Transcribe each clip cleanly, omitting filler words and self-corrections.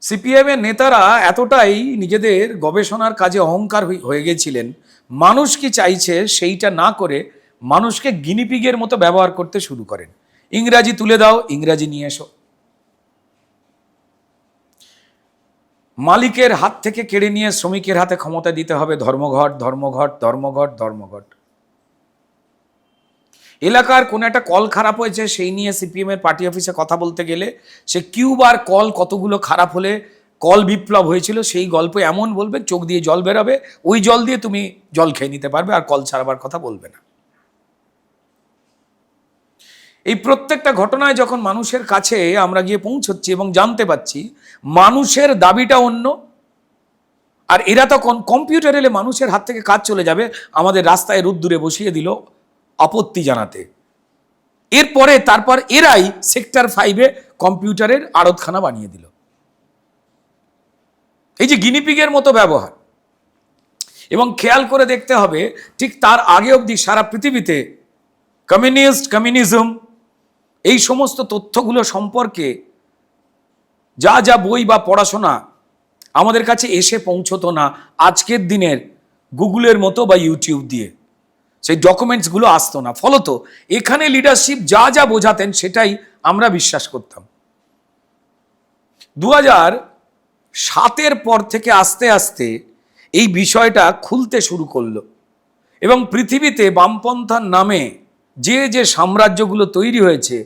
সিপিএমের নেতারা এতটাই নিজেদের গবেষণার কাজে অহংকার হয়ে গেছিলেন, মানুষ কি চাইছে সেইটা না করে মানুষকে গিনিপিগের মতো ব্যবহার করতে শুরু করেন। ইংরাজি তুলে দাও, ইংরাজি নিয়ে এসো। মালিকের হাত থেকে কেড়ে নিয়ে শ্রমিকের হাতে ক্ষমতা দিতে হবে, ধর্মঘট ধর্মঘট ধর্মঘট ধর্মঘট। এলাকার কোনো একটা কল খারাপ হয়েছে সেই নিয়ে সিপিএমের পার্টি অফিসে কথা বলতে গেলে সে কিউবার কল কতগুলো খারাপ হলে কল বিপ্লব হয়েছিল সেই গল্প এমন বলবে, চোখ দিয়ে জল বেরোবে, ওই জল দিয়ে তুমি জল খেয়ে নিতে পারবে, আর কল ছাড়াবার কথা বলবে না। এই প্রত্যেকটা ঘটনায় যখন মানুষের কাছে আমরা গিয়ে পৌঁছচ্ছি এবং জানতে পাচ্ছি মানুষের দাবিটা অন্য, আর এরা তখন কম্পিউটার এলে মানুষের হাত থেকে কাজ চলে যাবে আমাদের রাস্তায় রোদ্দুরে বসিয়ে দিল আপত্তি জানাতে। তারপর এরাই সেক্টর 5-এ কম্পিউটারের আড়তখানা বানিয়ে দিল। এই যে গিনিপিগের মতো ব্যবহার, এবং খেয়াল করে দেখতে হবে ঠিক তার আগে অবধি সারা পৃথিবীতে কমিউনিজম এই সমস্ত তথ্যগুলো সম্পর্কে যা যা বই বা পড়াশোনা আমাদের কাছে এসে পৌঁছতো না আজকের দিনের গুগলের মতো বা ইউটিউব দিয়ে, সেই ডকুমেন্টসগুলো আসতো না। ফলত এখানে লিডারশিপ যা যা বোঝাতেন সেটাই আমরা বিশ্বাস করতাম। 2007-এর পর থেকে আস্তে আস্তে এই বিষয়টা খুলতে শুরু করলো, এবং পৃথিবীতে বামপন্থার নামে যে যে সাম্রাজ্যগুলো তৈরি হয়েছে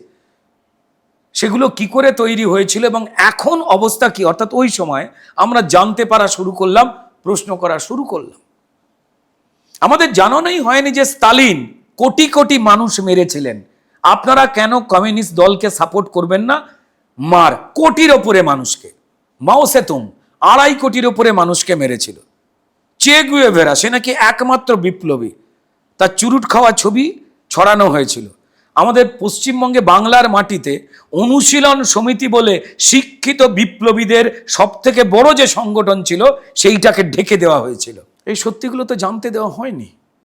সেগুলো কি করে তৈরি হয়েছিল এবং এখন অবস্থা কি, অর্থাৎ ওই সময় আমরা জানতে পারা শুরু করলাম, প্রশ্ন করা শুরু করলাম। আমাদের জানানোই হয়নি যে স্তালিন কোটি কোটি মানুষ মেরেছিলেন। আপনারা কেন কমিউনিস্ট দলকে সাপোর্ট করবেন না? মার কোটির ওপরে মানুষকে, মাও সেতুং 2.5 কোটির ওপরে মানুষকে মেরেছিল। চে গুয়েভেরা সে নাকি একমাত্র বিপ্লবী, তার চুরুট খাওয়া ছবি ছড়ানো হয়েছিল। আমাদের পশ্চিমবঙ্গে বাংলার মাটিতে অনুশীলন সমিতি বলে শিক্ষিত বিপ্লবীদের সব থেকে বড় যে সংগঠন ছিল সেইটাকে ঢেকে দেওয়া হয়েছিল। এই সত্যিগুলো তো জানতে দেওয়া হয়নি।